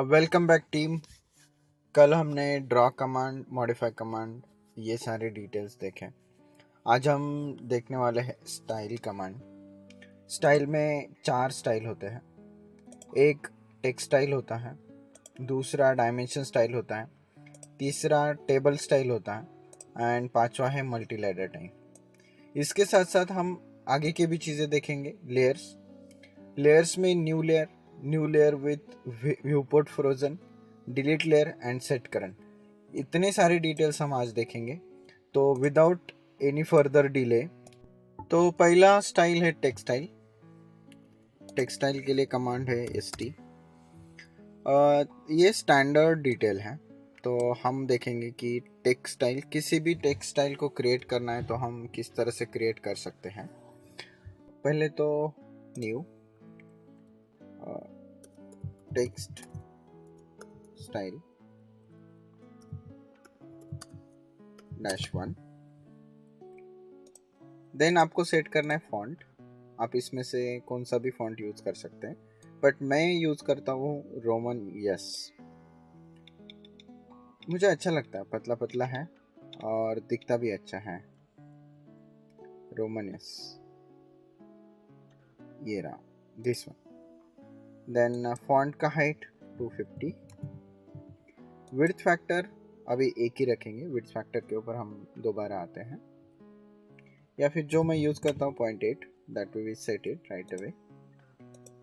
Welcome back team. कल हमने draw command, modify command, ये सारे डिटेल्स देखे। आज हम देखने वाले हैं स्टाइल कमांड। स्टाइल में 4 स्टाइल होते हैं। एक टेक्स्ट स्टाइल होता है, दूसरा डायमेंशन स्टाइल होता है, तीसरा टेबल स्टाइल होता है एंड पांचवा है मल्टी लेडर टाइप। इसके साथ साथ हम आगे की भी चीज़ें देखेंगे। लेयर्स में new layer with viewport frozen, delete layer and set current, इतने सारे डिटेल्स हम आज देखेंगे। तो विदाउट एनी फर्दर डिले, तो पहला स्टाइल है टेक्सटाइल। टेक्सटाइल के लिए कमांड है st। ये स्टैंडर्ड डिटेल है। तो हम देखेंगे कि टेक्सटाइल, किसी भी टेक्सटाइल को क्रिएट करना है तो हम किस तरह से क्रिएट कर सकते हैं। पहले तो न्यू टेक्स्ट स्टाइल -1। देन आपको सेट करना है फॉन्ट। आप इसमें से कौन सा भी फॉन्ट यूज कर सकते हैं, बट मैं यूज करता हूँ रोमन यस। मुझे अच्छा लगता है, पतला पतला है और दिखता भी अच्छा है। रोमन यस, ये रहा, दिस वन। देन फॉन्ट का हाइट 250। विड्थ फैक्टर अभी एक ही रखेंगे, विड्थ फैक्टर के ऊपर हम दोबारा आते हैं। या फिर जो मैं यूज करता हूँ 0.8, that we will set it right away.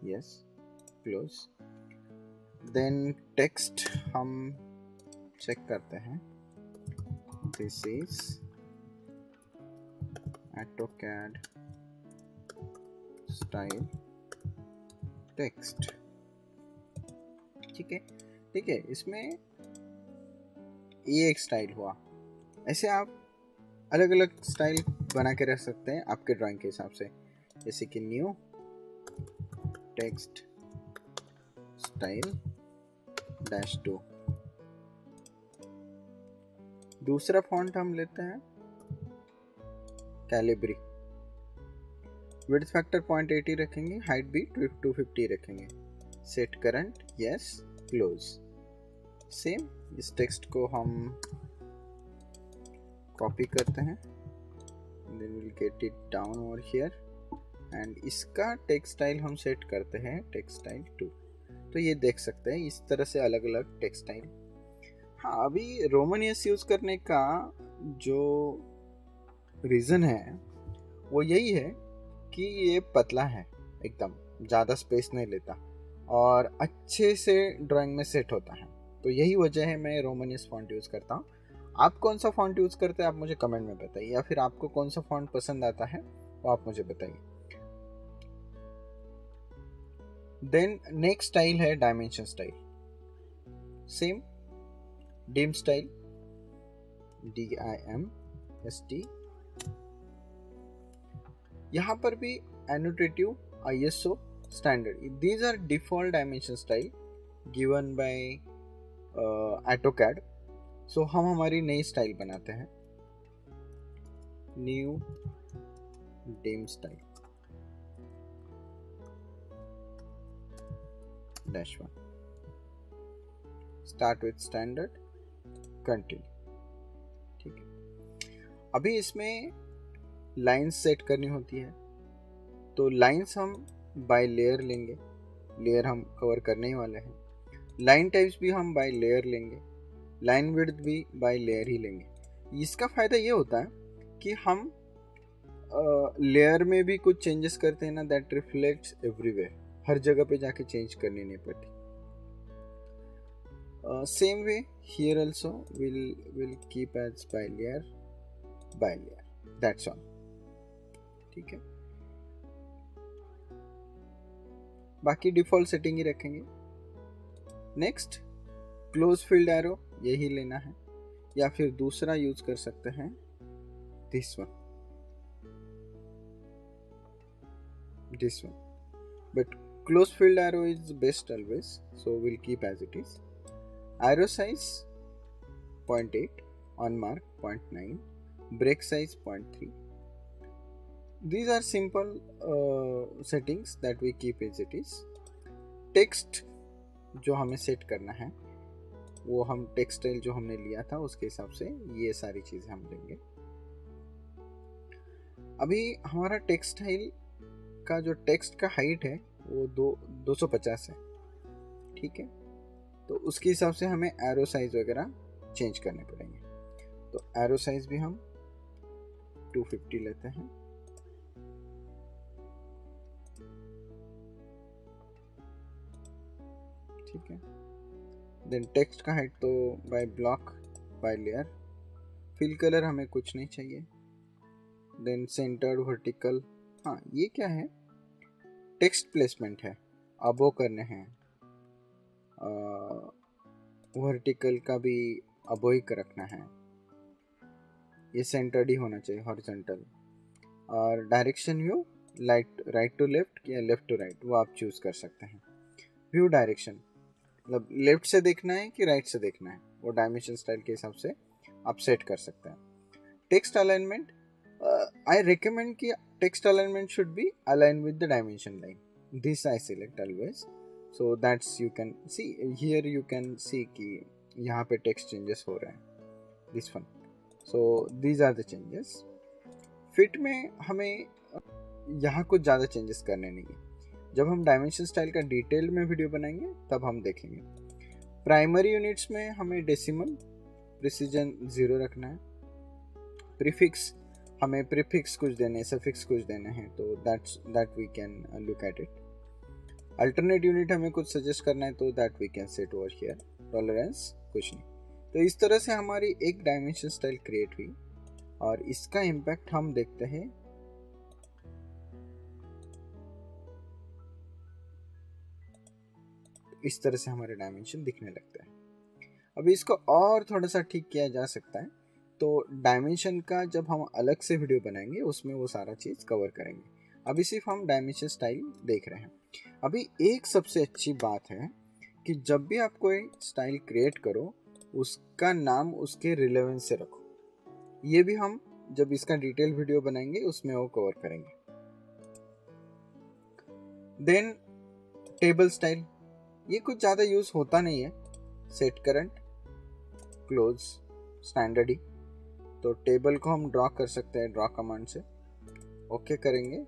Yes, close. Then text हम चेक करते हैं। This is AutoCAD style text. ठीक है, इसमें ये एक स्टाइल हुआ। ऐसे आप अलग अलग स्टाइल बना के रख सकते हैं आपके ड्राइंग के हिसाब से। जैसे कि न्यू टेक्स्ट स्टाइल -2। दूसरा फॉन्ट हम लेते हैं कैलिब्री। विड्थ फैक्टर 0.80 रखेंगे, हाइट भी 250 रखेंगे। Set current yes, close. Same इस टेक्स्ट को हम कॉपी करते हैं, then will get it down over here and इसका टेक्स्ट स्टाइल हम सेट करते हैं टेक्स्ट स्टाइल 2। तो ये देख सकते हैं इस तरह से अलग अलग टेक्स्ट स्टाइल। हाँ, अभी रोमन यस यूज करने का जो रीजन है वो यही है कि ये पतला है, एकदम ज़्यादा स्पेस नहीं लेता और अच्छे से ड्राइंग में सेट होता है। तो यही वजह है मैं रोमन यस फॉन्ट यूज़ करता हूँ। आप कौन सा फॉन्ट यूज़ करते हैं आप मुझे कमेंट में बताइए, या फिर आपको कौन सा फॉन्ट पसंद आता है वो आप मुझे बताइए। देन नेक्स्ट स्टाइल है dimension style. Same dim style, DIMST। यहाँ पर भी एनोटेटिव ISO standard. These are default dimension style given by AutoCAD. So हम हमारी नई स्टाइल बनाते हैं, new dim style -1। Start with standard, continue. ठीक है, अभी इसमें लाइंस सेट करनी होती है। तो लाइंस हम बाय लेयर लेंगे, लेयर हम कवर करने ही वाले हैं। लाइन टाइप्स भी हम बाय लेयर लेंगे, लाइन विड्थ भी बाय लेयर ही लेंगे। इसका फ़ायदा ये होता है कि हम लेयर में भी कुछ चेंजेस करते हैं ना, दैट रिफ्लेक्ट्स एवरीवेयर, हर जगह पे जाके चेंज करनी नहीं पड़ती। Same way here also will keep as by layer, that's all. ठीक है, बाकी डिफ़ॉल्ट सेटिंग ही रखेंगे। नेक्स्ट क्लोज फील्ड एरो, यही लेना है, या फिर दूसरा यूज कर सकते हैं this one, but close field arrow is best always, so will keep as it is. Arrow size 0.8, on mark 0.9, break size 0.3। These are simple settings that we keep as it is. Text जो हमें set करना है वो हम textile जो हमने लिया था उसके हिसाब से ये सारी चीज़ें हम लेंगे। अभी हमारा टेक्सटाइल का जो टेक्स्ट का हाइट है वो 250 है, ठीक है। तो उसके हिसाब से हमें एरो साइज वगैरह चेंज करने पड़ेंगे। तो एरो साइज भी हम 250 लेते हैं। ठीक है। देन टेक्स्ट का हाइट तो by block by layer. Fill colour हमें कुछ नहीं चाहिए। देन सेंटर्ड वर्टिकल, हाँ ये क्या है, टेक्स्ट प्लेसमेंट है, अबो करने हैं। वर्टिकल का भी अबो ही रखना है, ये सेंटर्ड ही होना चाहिए, हॉरिजॉन्टल। और direction view right to left या लेफ्ट टू राइट वो आप चूज कर सकते हैं। व्यू डायरेक्शन मतलब लेफ्ट से देखना है कि राइट से देखना है, वो डायमेंशन स्टाइल के हिसाब से आप सेट कर सकते हैं। टेक्स्ट अलाइनमेंट, आई रिकमेंड कि text alignment should be align with the dimension line. This I select always, so that's you can see here, you can see कि यहाँ पे टेक्स्ट चेंजेस हो रहे हैं, this one. So these are the changes. Fit में हमें यहाँ कुछ ज़्यादा चेंजेस करने नहीं है, जब हम डायमेंशन स्टाइल का डिटेल में वीडियो बनाएंगे तब हम देखेंगे। प्राइमरी यूनिट्स में हमें डेसिमल प्रिसीजन 0 रखना है। प्रीफिक्स हमें प्रीफिक्स कुछ देने, सफिक्स कुछ देने हैं, तो that we can look at it. Alternate unit हमें कुछ सजेस्ट करना है तो that we can set over here. Tolerance कुछ नहीं। तो इस तरह से हमारी एक डायमेंशन स्टाइल क्रिएट हुई और इसका इम्पैक्ट हम देखते हैं। इस तरह से हमारे डायमेंशन दिखने लगता है। अभी इसको और थोड़ा सा ठीक किया जा सकता है, तो डायमेंशन का जब हम अलग से वीडियो बनाएंगे उसमें वो सारा चीज़ कवर करेंगे। अभी सिर्फ हम डायमेंशन स्टाइल देख रहे हैं। अभी एक सबसे अच्छी बात है कि जब भी आप कोई स्टाइल क्रिएट करो उसका नाम उसके रिलेवेंस से रखो। ये भी हम जब इसका डिटेल वीडियो बनाएंगे उसमें वो कवर करेंगे। देन टेबल स्टाइल, ये कुछ ज़्यादा यूज़ होता नहीं है, सेट करंट क्लोज स्टैंडर्ड ही। तो टेबल को हम ड्रॉ कर सकते हैं ड्रॉ कमांड से। ओके करेंगे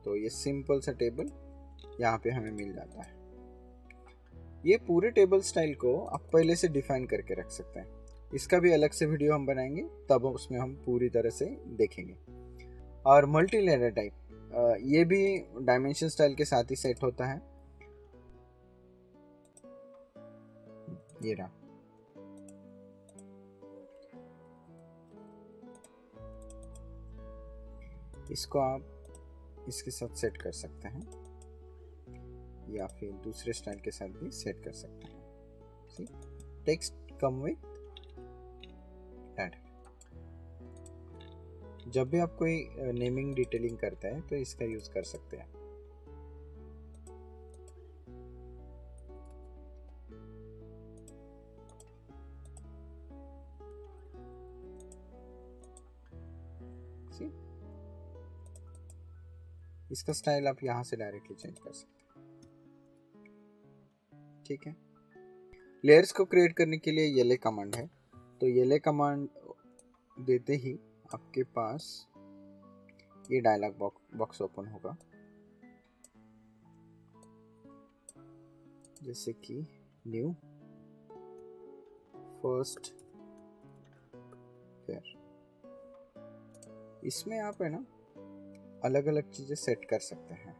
तो ये सिंपल सा टेबल यहाँ पे हमें मिल जाता है। ये पूरे टेबल स्टाइल को आप पहले से डिफाइन करके रख सकते हैं। इसका भी अलग से वीडियो हम बनाएंगे तब उसमें हम पूरी तरह से देखेंगे। और मल्टी लेयर टाइप, ये भी डायमेंशन स्टाइल के साथ ही सेट होता है। ये रहा, इसको आप इसके साथ सेट कर सकते हैं या फिर दूसरे स्टाइल के साथ भी सेट कर सकते हैं। टेक्स्ट कम विथ ऐड, जब भी आप कोई नेमिंग डिटेलिंग करते हैं तो इसका यूज कर सकते हैं। इसका स्टाइल आप यहाँ से डायरेक्टली चेंज कर सकते हैं। ठीक है। लेयर्स को क्रिएट करने के लिए येले कमांड है, तो येले कमांड देते ही आपके पास ये डायलॉग बॉक्स ओपन होगा, जैसे कि न्यू फर्स्ट पेयर। इसमें आप है ना अलग अलग चीजें सेट कर सकते हैं।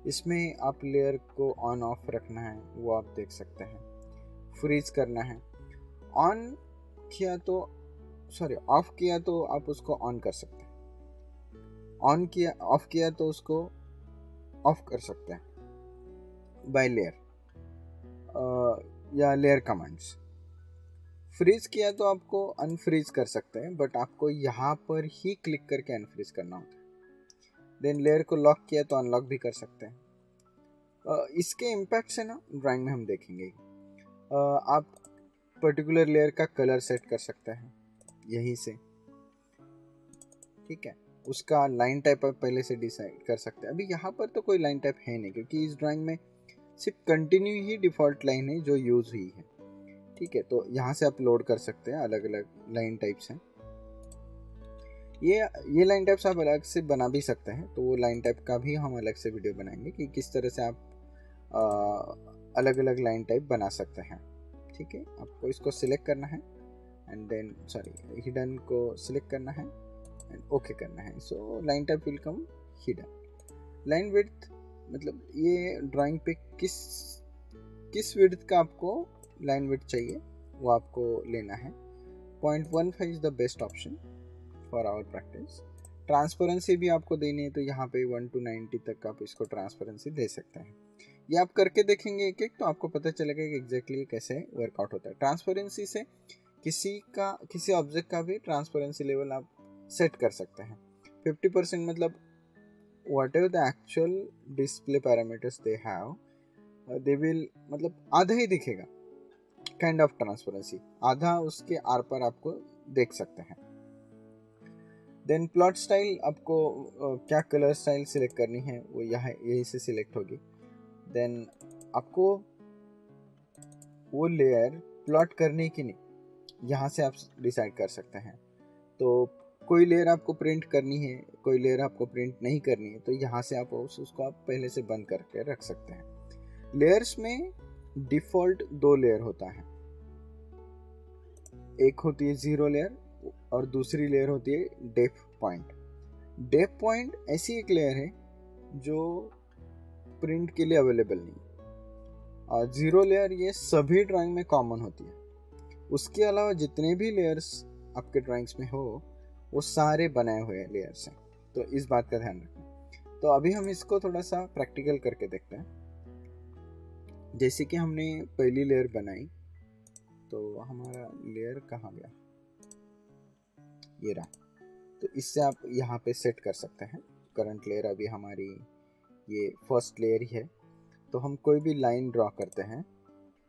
इसमें आप लेयर को ऑन ऑफ रखना है वो आप देख सकते हैं। फ्रीज करना है, ऑन किया तो ऑफ किया तो आप उसको ऑन कर सकते हैं, ऑन किया ऑफ किया तो उसको ऑफ कर सकते हैं बाय लेयर या लेयर कमांड्स। फ्रीज किया तो आपको अनफ्रीज कर सकते हैं, बट आपको यहाँ पर ही क्लिक करके अनफ्रीज करना होता है। देन लेयर को लॉक किया तो अनलॉक भी कर सकते हैं। इसके इम्पैक्ट से ना ड्राइंग में हम देखेंगे। आप पर्टिकुलर लेयर का कलर सेट कर सकते हैं यहीं से, ठीक है। उसका लाइन टाइप आप पहले से डिसाइड कर सकते हैं। अभी यहाँ पर तो कोई लाइन टाइप है नहीं, क्योंकि इस ड्राइंग में सिर्फ कंटिन्यू ही डिफ़ॉल्ट लाइन है जो यूज़ हुई है, ठीक है। तो यहाँ से आप लोड कर सकते हैं, अलग अलग लाइन टाइप्स हैं। ये लाइन टाइप्स आप अलग से बना भी सकते हैं, तो वो लाइन टाइप का भी हम अलग से वीडियो बनाएंगे कि किस तरह से आप अलग अलग लाइन टाइप बना सकते हैं, ठीक है। आपको इसको सिलेक्ट करना है एंड देन हिडन को सिलेक्ट करना है एंड ओके करना है। So line type will come hidden. Line width मतलब ये ड्राइंग पे किस विड्थ का आपको लाइन विड्थ चाहिए वो आपको लेना है। 0.15 is the best option for our practice. Transparency भी आपको देनी है, तो यहाँ पे 1 to 90 तक आप इसको ट्रांसपेरेंसी दे सकते हैं। ये आप करके देखेंगे एक एक, तो आपको पता चलेगा कि एग्जैक्टली कैसे वर्कआउट होता है। ट्रांसपेरेंसी से किसी ऑब्जेक्ट का भी ट्रांसपेरेंसी लेवल आप सेट कर सकते हैं। 50% मतलब whatever the actual display parameters they have, they will मतलब आधा ही दिखेगा, काइंड ऑफ ट्रांसपेरेंसी आधा उसके आर पर आपको देख सकते हैं। देन प्लॉट स्टाइल, आपको क्या कलर स्टाइल सिलेक्ट करनी है वो यही से सिलेक्ट होगी। देन आपको वो लेयर प्लॉट करनी की नहीं, यहाँ से आप डिसाइड कर सकते हैं। तो कोई लेयर आपको प्रिंट करनी है, कोई लेयर आपको प्रिंट नहीं करनी है, तो यहाँ से आप उसको आप पहले से बंद करके रख सकते हैं। लेयर्स में डिफ़ॉल्ट 2 लेयर होता है, एक होती है जीरो लेयर और दूसरी लेयर होती है डेप्थ पॉइंट। डेप्थ पॉइंट ऐसी एक लेयर है जो प्रिंट के लिए अवेलेबल नहीं, और जीरो लेयर ये सभी ड्राइंग में कॉमन होती है। उसके अलावा जितने भी लेयर्स आपके ड्राइंग्स में हो वो सारे बनाए हुए लेयर्स हैं, तो इस बात का ध्यान रखना। तो अभी हम इसको थोड़ा सा प्रैक्टिकल करके देखते हैं। जैसे कि हमने पहली लेयर बनाई, तो हमारा लेयर कहाँ गया, ये रहा। तो इससे आप यहाँ पे सेट कर सकते हैं। करंट लेयर अभी हमारी ये फर्स्ट लेयर ही है, तो हम कोई भी लाइन ड्रॉ करते हैं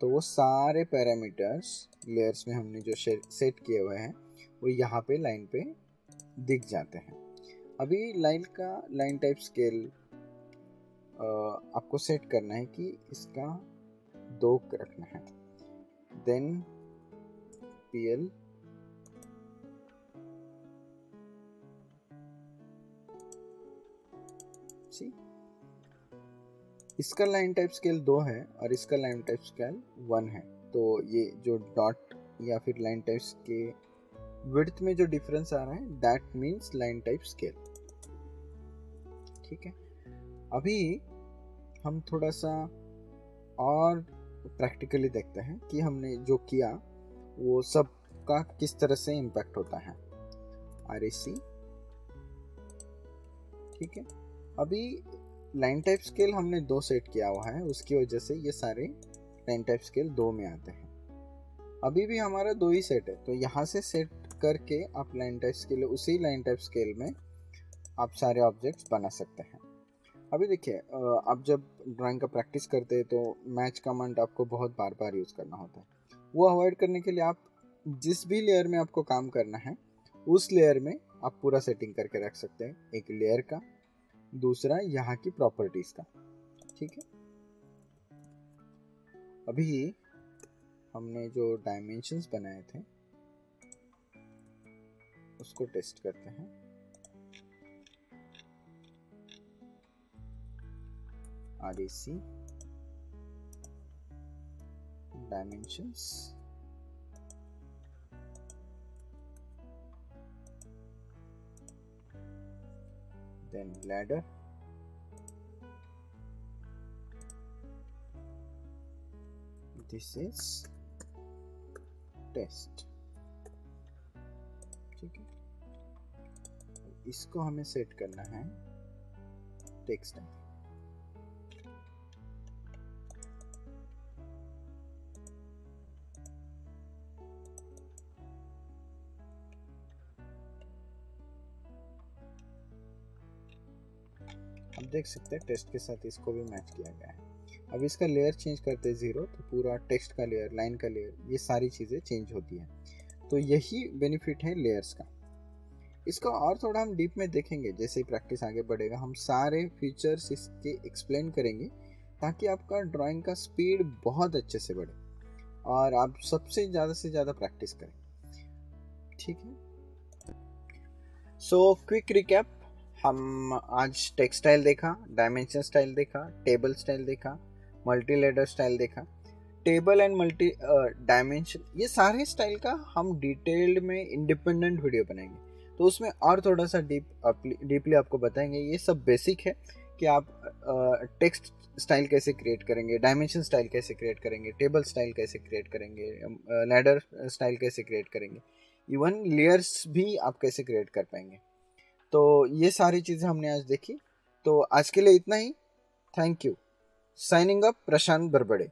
तो वो सारे पैरामीटर्स लेयर्स में हमने जो सेट किए हुए हैं वो यहाँ पे लाइन पे दिख जाते हैं। अभी लाइन टाइप स्केल आपको सेट करना है कि इसका 2 रखना है। देन PL इसका लाइन टाइप स्केल 2 है और इसका लाइन टाइप स्केल 1 है। तो ये जो डॉट या फिर लाइन टाइप्स के विड्थ में जो डिफरेंस आ रहा है that means line type scale, ठीक है। अभी हम थोड़ा सा और प्रैक्टिकली देखते हैं कि हमने जो किया वो सब का किस तरह से इम्पैक्ट होता है। RAC, ठीक है। अभी लाइन टाइप स्केल हमने 2 सेट किया हुआ है, उसकी वजह से ये सारे लाइन टाइप स्केल 2 में आते हैं। अभी भी हमारा 2 ही सेट है, तो यहाँ से सेट करके आप लाइन टाइप स्केल, उसी लाइन टाइप स्केल में आप सारे ऑब्जेक्ट्स बना सकते हैं। अभी देखिए, आप जब ड्राइंग का प्रैक्टिस करते हैं तो मैच कमांड आपको बहुत बार बार यूज़ करना होता है। वो अवॉइड करने के लिए आप जिस भी लेयर में आपको काम करना है उस लेयर में आप पूरा सेटिंग करके रख सकते हैं, एक लेयर का, दूसरा यहाँ की प्रॉपर्टीज का, ठीक है। अभी हमने जो डायमेंशंस बनाए थे उसको टेस्ट करते हैं। RAC dimensions, then ladder, this is test, ठीक है। इसको हमें सेट करना है टेक्स्ट टाइप। आप देख सकते हैं टेस्ट के साथ इसको भी मैच किया गया है। अब इसका लेयर चेंज करते हैं 0, तो पूरा टेक्स्ट का लेयर, लाइन का लेयर, ये सारी चीज़ें चेंज होती हैं। तो यही बेनिफिट है लेयर्स का। इसका और थोड़ा हम डीप में देखेंगे, जैसे ही प्रैक्टिस आगे बढ़ेगा हम सारे फीचर्स इसके एक्सप्लेन करेंगे, ताकि आपका ड्राइंग का स्पीड बहुत अच्छे से बढ़े और आप सबसे ज़्यादा से ज़्यादा प्रैक्टिस करें। ठीक है, सो क्विक रिकैप, हम आज टेक्सटाइल देखा, डायमेंशन स्टाइल देखा, टेबल स्टाइल देखा, मल्टी लेडर स्टाइल देखा। टेबल एंड मल्टी डायमेंशन, ये सारे स्टाइल का हम डिटेल्ड में इंडिपेंडेंट वीडियो बनाएंगे, तो उसमें और थोड़ा सा डीपली आपको बताएंगे। ये सब बेसिक है कि आप टेक्स्ट स्टाइल कैसे क्रिएट करेंगे, डायमेंशन स्टाइल कैसे क्रिएट करेंगे, टेबल स्टाइल कैसे क्रिएट करेंगे, लैडर स्टाइल कैसे क्रिएट करेंगे, इवन लेयर्स भी आप कैसे क्रिएट कर पाएंगे। तो ये सारी चीज़ें हमने आज देखी। तो आज के लिए इतना ही। Thank you. Signing up, Prashant Barbade.